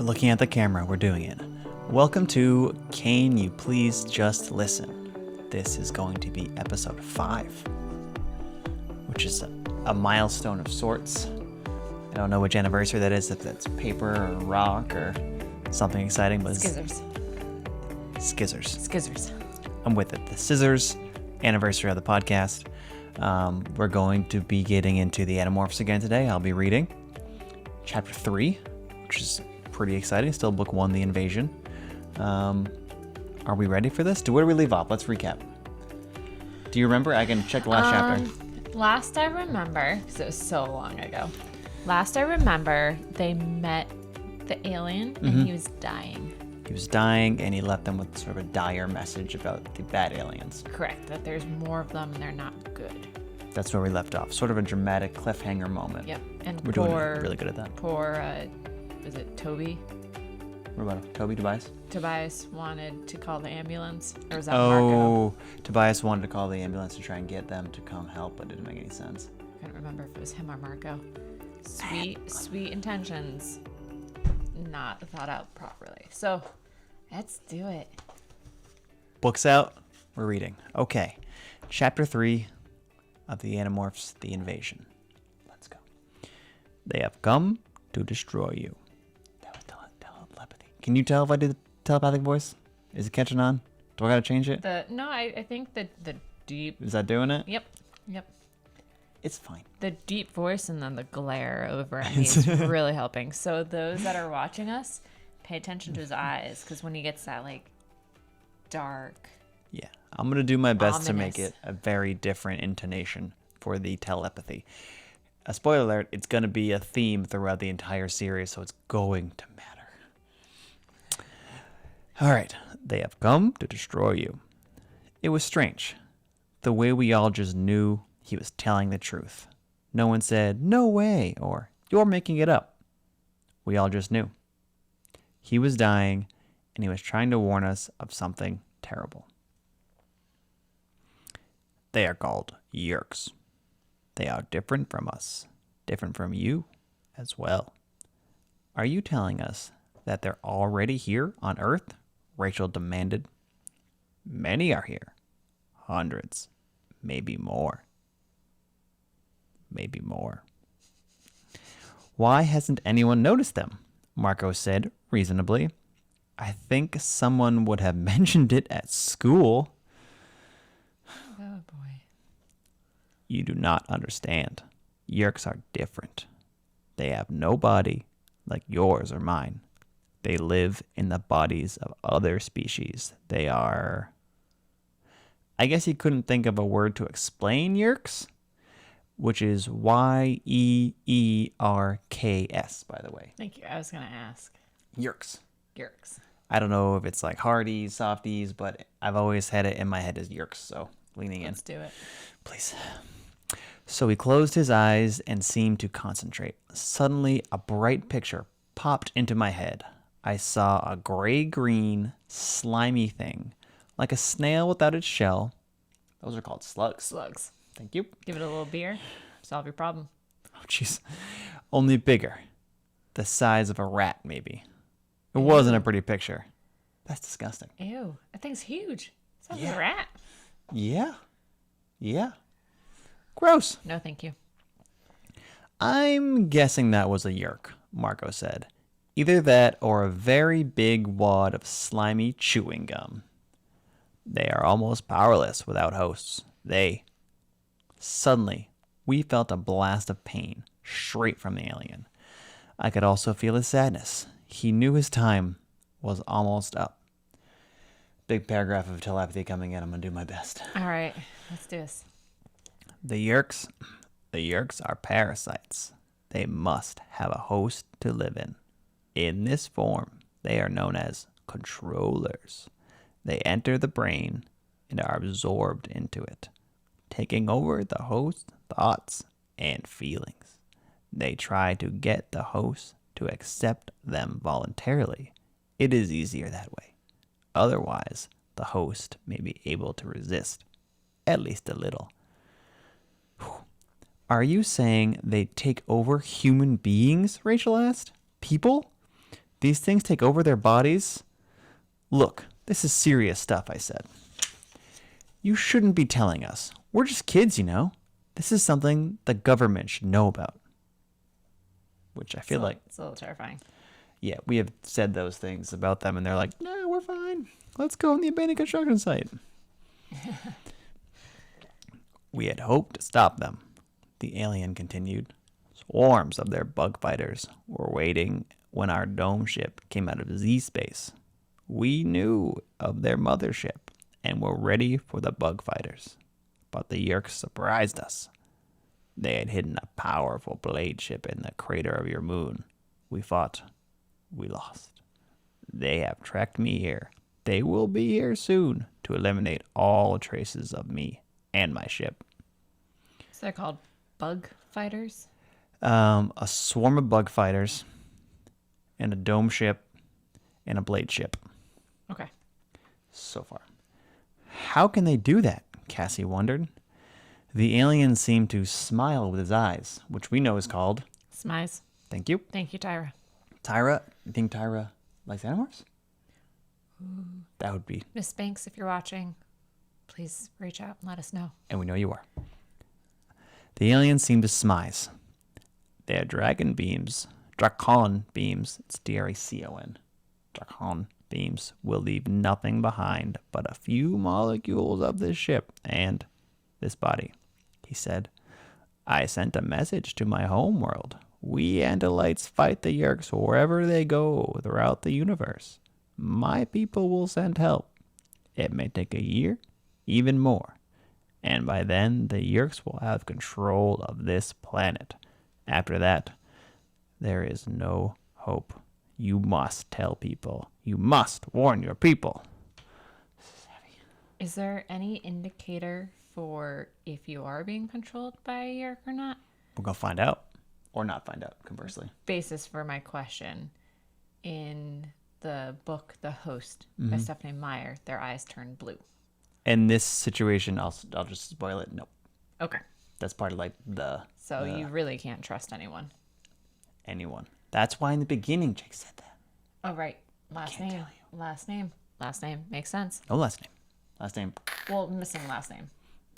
We're looking at the camera. We're doing it. Welcome to Can You Please Just Listen? This is going to be episode 5, which is a milestone of sorts. I don't know which anniversary that is, if that's paper or rock or something exciting, but Skizzers. Skizzers. I'm with it. The scissors anniversary of the podcast. We're going to be getting into the Animorphs again today. I'll be reading chapter 3, which is pretty exciting. Still book 1, The Invasion. Are we ready for this? Where do we leave off? Let's recap. Do you remember? I can check the last chapter. Last I remember, because it was so long ago. Last I remember, they met the alien and he was dying. He was dying, and he left them with sort of a dire message about the bad aliens. Correct, that there's more of them and they're not good. That's where we left off. Sort of a dramatic cliffhanger moment. Yep, and We're doing really good at that. Poor, is it Toby? What about him? Toby, Tobias? Tobias wanted to call the ambulance, or was that Marco? Tobias wanted to call the ambulance to try and get them to come help, but it didn't make any sense. I can't remember if it was him or Marco. Sweet intentions, not thought out properly. So, let's do it. Books out. We're reading. Okay. Chapter 3 of the Animorphs, The Invasion. Let's go. They have come to destroy you. That was telepathy. Can you tell if I did the telepathic voice? Is it catching on? Do I gotta change it? I think the deep. Is that doing it? Yep. It's fine. The deep voice and then the glare over at me is really helping. So those that are watching us, pay attention to his eyes, because when he gets that like dark. Yeah, I'm gonna do my best to ominous. make it a very different intonation for the telepathy. A spoiler alert: it's gonna be a theme throughout the entire series, so it's going to matter. All right, they have come to destroy you. It was strange, the way we all just knew he was telling the truth. No one said, "No way," or "You're making it up." We all just knew. He was dying, and he was trying to warn us of something terrible. They are called Yeerks. They are different from us, different from you as well. Are you telling us that they're already here on Earth? Rachel demanded. Many are here. Hundreds. Maybe more. Maybe more. Why hasn't anyone noticed them? Marco said reasonably. I think someone would have mentioned it at school. Oh boy. You do not understand. Yeerks are different. They have no body like yours or mine. They live in the bodies of other species. They are... I guess he couldn't think of a word to explain Yeerks, which is Yeerks, by the way. Thank you. I was going to ask. Yeerks. Yerks. I don't know if it's like hardies, softies, but I've always had it in my head as Yeerks, so leaning in. Let's do it. Please. So he closed his eyes and seemed to concentrate. Suddenly, a bright picture popped into my head. I saw a gray-green, slimy thing, like a snail without its shell. Those are called slugs. Slugs. Thank you. Give it a little beer. Solve your problem. Oh, jeez. Only bigger. The size of a rat, maybe. It wasn't a pretty picture. That's disgusting. Ew. That thing's huge. Sounds Yeah. like a rat. Yeah. Gross. No, thank you. I'm guessing that was a Yeerk, Marco said. Either that or a very big wad of slimy chewing gum. They are almost powerless without hosts. Suddenly, we felt a blast of pain straight from the alien. I could also feel his sadness. He knew his time was almost up. Big paragraph of telepathy coming in. I'm going to do my best. All right. Let's do this. The Yeerks are parasites. They must have a host to live in. In this form, they are known as controllers. They enter the brain and are absorbed into it, taking over the host's thoughts and feelings. They try to get the host to accept them voluntarily. It is easier that way. Otherwise, the host may be able to resist, at least a little. Are you saying they take over human beings? Rachel asked. People? These things take over their bodies? Look, this is serious stuff, I said. You shouldn't be telling us. We're just kids, you know. This is something the government should know about. Which I feel like... It's a little terrifying. Yeah, we have said those things about them, and they're like, no, we're fine. Let's go on the abandoned construction site. We had hoped to stop them, the alien continued. Swarms of their bug fighters were waiting when our dome ship came out of Z-space. We knew of their mothership and were ready for the bug fighters. But the Yeerks surprised us. They had hidden a powerful blade ship in the crater of your moon. We fought. We lost. They have tracked me here. They will be here soon to eliminate all traces of me and my ship. So they're called bug fighters? A swarm of bug fighters and a dome ship and a blade ship. Okay. So far. How can they do that? Cassie wondered. The alien seemed to smile with his eyes, which we know is called... Smize. Thank you. Thank you, Tyra. Tyra? You think Tyra likes animals? That would be... Miss Banks, if you're watching, please reach out and let us know. And we know you are. The alien seemed to smize. They had dracon beams. It's D-R-A-C-O-N. Dracon beams will leave nothing behind but a few molecules of this ship and this body, he said. I sent a message to my homeworld. We Andalites fight the Yeerks wherever they go throughout the universe. My people will send help. It may take a year, even more. And by then, the Yeerks will have control of this planet. After that, there is no hope. You must tell people. You must warn your people. Is there any indicator for if you are being controlled by a Yeerk or not? We're going to find out. Or not find out, conversely. Basis for my question. In the book The Host by Stephanie Meyer, their eyes turn blue. In this situation, I'll just spoil it. Nope. Okay. That's part of like the... So you really can't trust anyone. Anyone. That's why in the beginning Jake said that. Oh, right. Last name. Last name. Last name. Makes sense. No last name. Last name. Well, missing last name.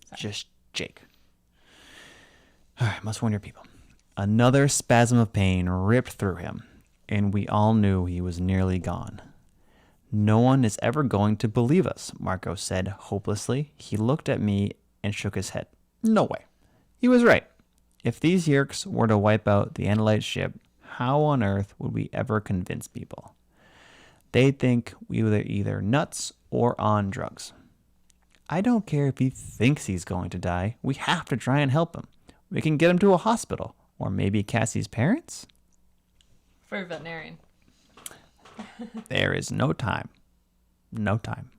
Sorry. Just Jake. All right, must warn your people. Another spasm of pain ripped through him, and we all knew he was nearly gone. No one is ever going to believe us, Marco said hopelessly. He looked at me and shook his head. No way. He was right. If these Yeerks were to wipe out the Andalite ship, how on earth would we ever convince people? They'd think we were either nuts or on drugs. I don't care if he thinks he's going to die. We have to try and help him. We can get him to a hospital. Or maybe Cassie's parents? For a veterinarian. There is no time. No time,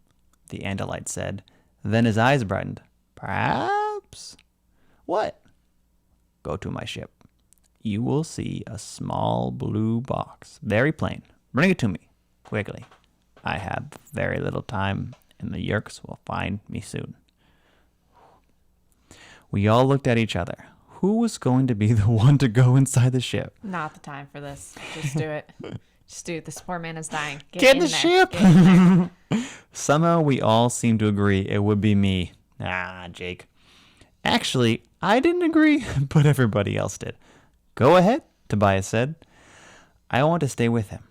the Andalite said. Then his eyes brightened. Perhaps? What? Go to my ship. You will see a small blue box. Very plain. Bring it to me. Quickly. I have very little time, and the Yeerks will find me soon. We all looked at each other. Who was going to be the one to go inside the ship? Not the time for this. Just do it. Just do it. This poor man is dying. Get in the there. ship! Get in there. Somehow we all seemed to agree it would be me. Jake. Actually, I didn't agree, but everybody else did. Go ahead, Tobias said. I want to stay with him.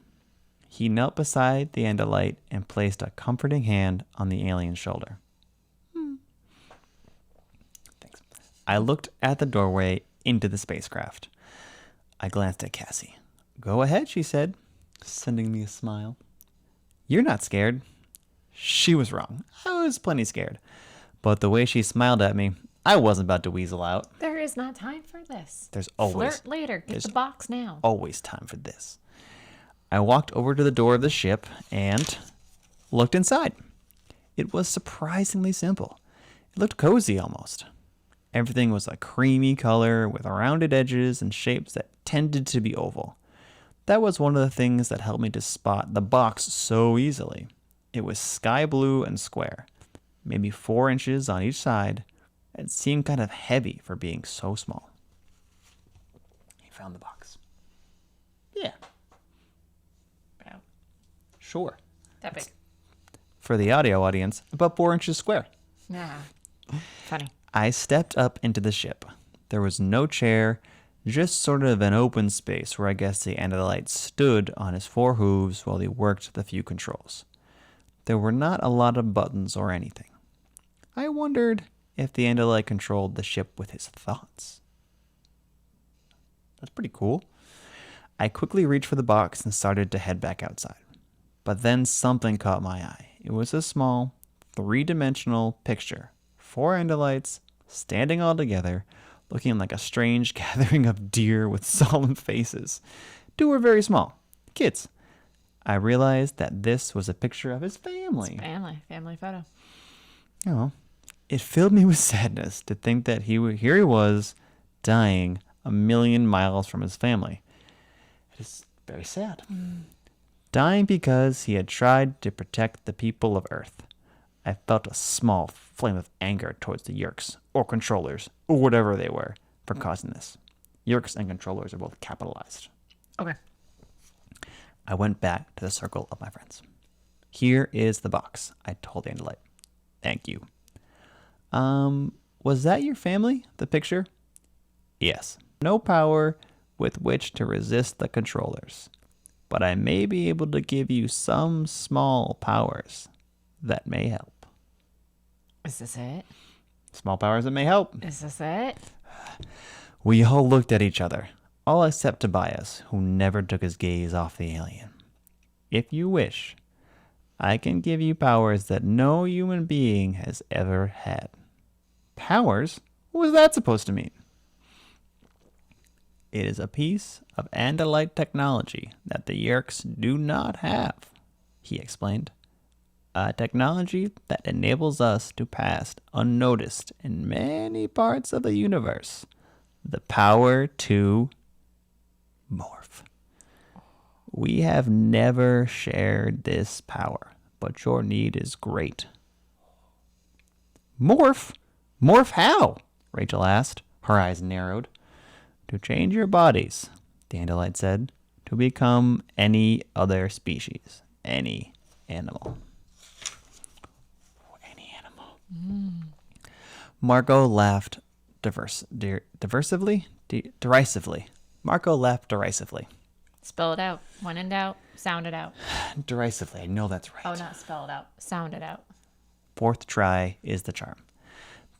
He knelt beside the Andalite and placed a comforting hand on the alien's shoulder. Thanks. I looked at the doorway into the spacecraft. I glanced at Cassie. Go ahead, she said, sending me a smile. You're not scared. She was wrong. I was plenty scared. But the way she smiled at me, I wasn't about to weasel out. There is not time for this. There's always... Flirt later. Get the box now. Always time for this. I walked over to the door of the ship and looked inside. It was surprisingly simple. It looked cozy almost. Everything was a creamy color with rounded edges and shapes that tended to be oval. That was one of the things that helped me to spot the box so easily. It was sky blue and square, maybe 4 inches on each side. It seemed kind of heavy for being so small. He found the box. Yeah. Sure. That big. For the audio audience, about 4 inches square. Yeah. Funny. I stepped up into the ship. There was no chair, just sort of an open space where I guess the Andalite stood on his 4 hooves while he worked the few controls. There were not a lot of buttons or anything. I wondered if the Andalite controlled the ship with his thoughts. That's pretty cool. I quickly reached for the box and started to head back outside. But then something caught my eye. It was a small, 3-dimensional picture. 4 Andalites standing all together, looking like a strange gathering of deer with solemn faces. 2 were very small, kids. I realized that this was a picture of his family. Family photo. Oh, it filled me with sadness to think that here he was, dying a million miles from his family. It is very sad. Dying because he had tried to protect the people of Earth. I felt a small flame of anger towards the Yerks, or controllers, or whatever they were, for causing this. Yerks and controllers are both capitalized. Okay. I went back to the circle of my friends. Here is the box, I told Andalite. Thank you. Was that your family, the picture? Yes. No power with which to resist the controllers, but I may be able to give you some small powers that may help. Is this it? Small powers that may help. Is this it? We all looked at each other, all except Tobias, who never took his gaze off the alien. If you wish, I can give you powers that no human being has ever had. Powers? What was that supposed to mean? It is a piece of Andalite technology that the Yerks do not have, he explained. A technology that enables us to pass unnoticed in many parts of the universe. The power to morph. We have never shared this power, but your need is great. Morph? Morph how? Rachel asked. Her eyes narrowed. To change your bodies, the Andalite said, to become any other species, any animal. Any animal. Marco laughed derisively. Marco laughed derisively. Spell it out. When in doubt, sound it out. Derisively, I know that's right. Oh, not spell it out. Sound it out. 4th try is the charm.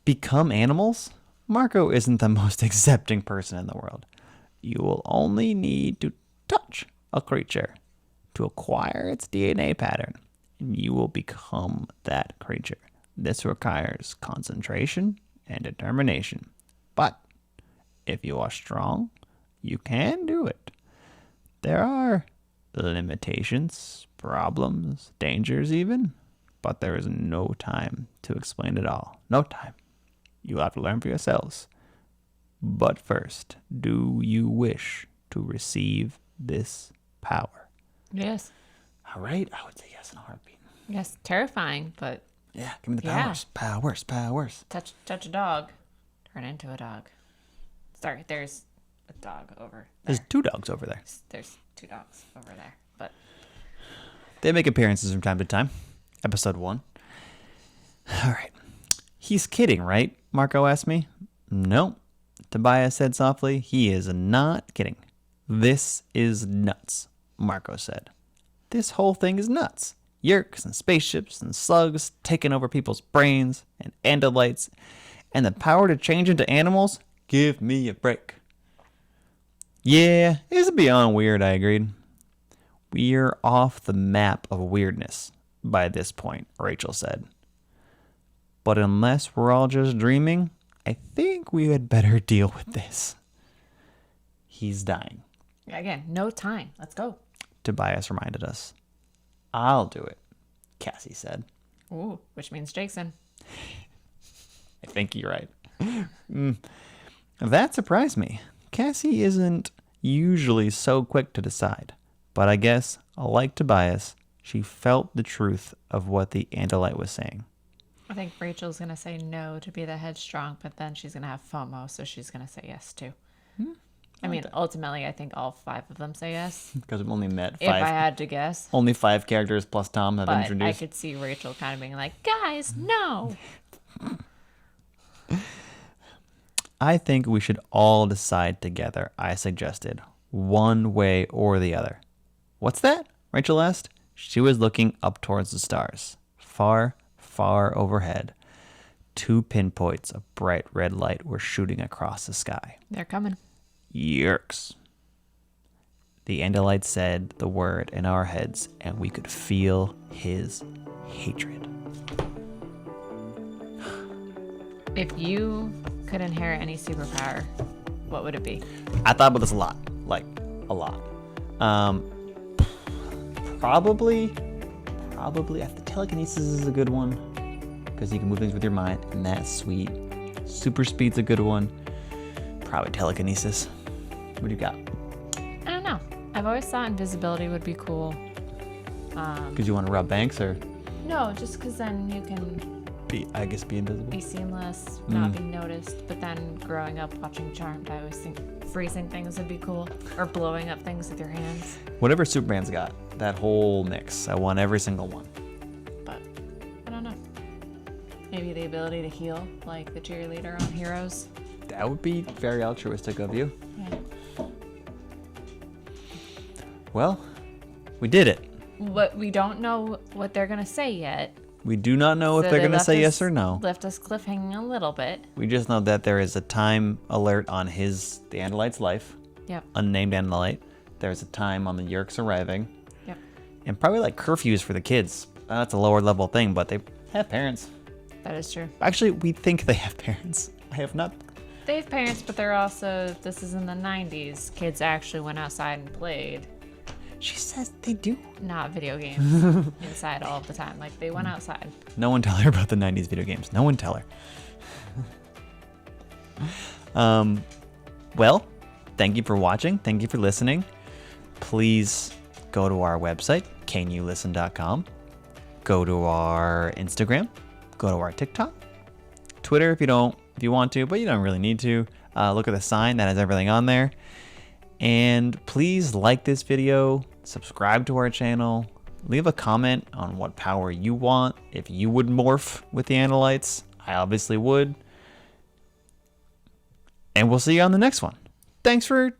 Become animals? Marco isn't the most accepting person in the world. You will only need to touch a creature to acquire its DNA pattern, and you will become that creature. This requires concentration and determination. But if you are strong, you can do it. There are limitations, problems, dangers even, but there is no time to explain it all. No time. You have to learn for yourselves. But first, do you wish to receive this power? Yes. All right, I would say yes in a heartbeat. Yes. Terrifying, but Yeah, give me the Yeah. powers. Powers. touch a dog. Turn into a dog. Sorry, there's a dog over There's there. 2 dogs over there. There's 2 dogs over there. But They make appearances from time to time. Episode 1. All right. He's kidding, right? Marco asked me. No, Tobias said softly. He is not kidding. This is nuts, Marco said. This whole thing is nuts. Yerks and spaceships and slugs taking over people's brains and Andalites and the power to change into animals? Give me a break. Yeah, it's beyond weird, I agreed. We're off the map of weirdness by this point, Rachel said. But unless we're all just dreaming, I think we had better deal with this. He's dying, again, no time. Let's go. Tobias reminded us. I'll do it, Cassie said. Ooh, which means Jason. I think you're right. That surprised me. Cassie isn't usually so quick to decide, but I guess, like Tobias, she felt the truth of what the Andalite was saying. I think Rachel's going to say no to be the headstrong, but then she's going to have FOMO, so she's going to say yes too. I mean, ultimately, I think all 5 of them say yes. Because we've only met If I 5. had to guess. Only 5 characters plus Tom have been But I introduced. could see Rachel kind of being like, guys, no. I think we should all decide together, I suggested, one way or the other. What's that? Rachel asked. She was looking up towards the stars. Far, far overhead. 2 pinpoints of bright red light were shooting across the sky. They're coming. Yerks. The Andalite said the word in our heads, and we could feel his hatred. If you could inherit any superpower, what would it be? I thought about this a lot. Like, a lot. Probably, telekinesis is a good one. Because you can move things with your mind, and that's sweet. Super speed's a good one. Probably telekinesis. What do you got? I don't know. I've always thought invisibility would be cool. Because you want to rob banks, or No, just because then you can be invisible? be seamless, not be noticed. But then growing up watching Charmed, I always think freezing things would be cool. Or blowing up things with your hands. Whatever Superman's got, that whole mix. I want every single one. But I don't know. Maybe the ability to heal, like the cheerleader on Heroes. That would be very altruistic of you. Yeah. Well, we did it. What we don't know what they're gonna say yet. We do not know if So they're they going to left say us- yes or no. Left us cliffhanging a little bit. We just know that there is a time alert on the Andalite's life. Yep. Unnamed Andalite. There's a time on the Yerks arriving. Yep. And probably like curfews for the kids. That's a lower level thing, but they have parents. That is true. Actually, we think they have parents. I have not. They have parents, but they're also, this is in the 90s. Kids actually went outside and played, She says they do. not video games inside all the time. Like, they went outside. No one tell her about the 90s video games. No one tell her. Well, thank you for watching. Thank you for listening. Please go to our website, canyoulisten.com. Go to our Instagram. Go to our TikTok. Twitter if you want to, but you don't really need to. Look at the sign that has everything on there. And please like this video, subscribe to our channel, leave a comment on what power you want. If you would morph with the Andalites, I obviously would. And we'll see you on the next one. Thanks for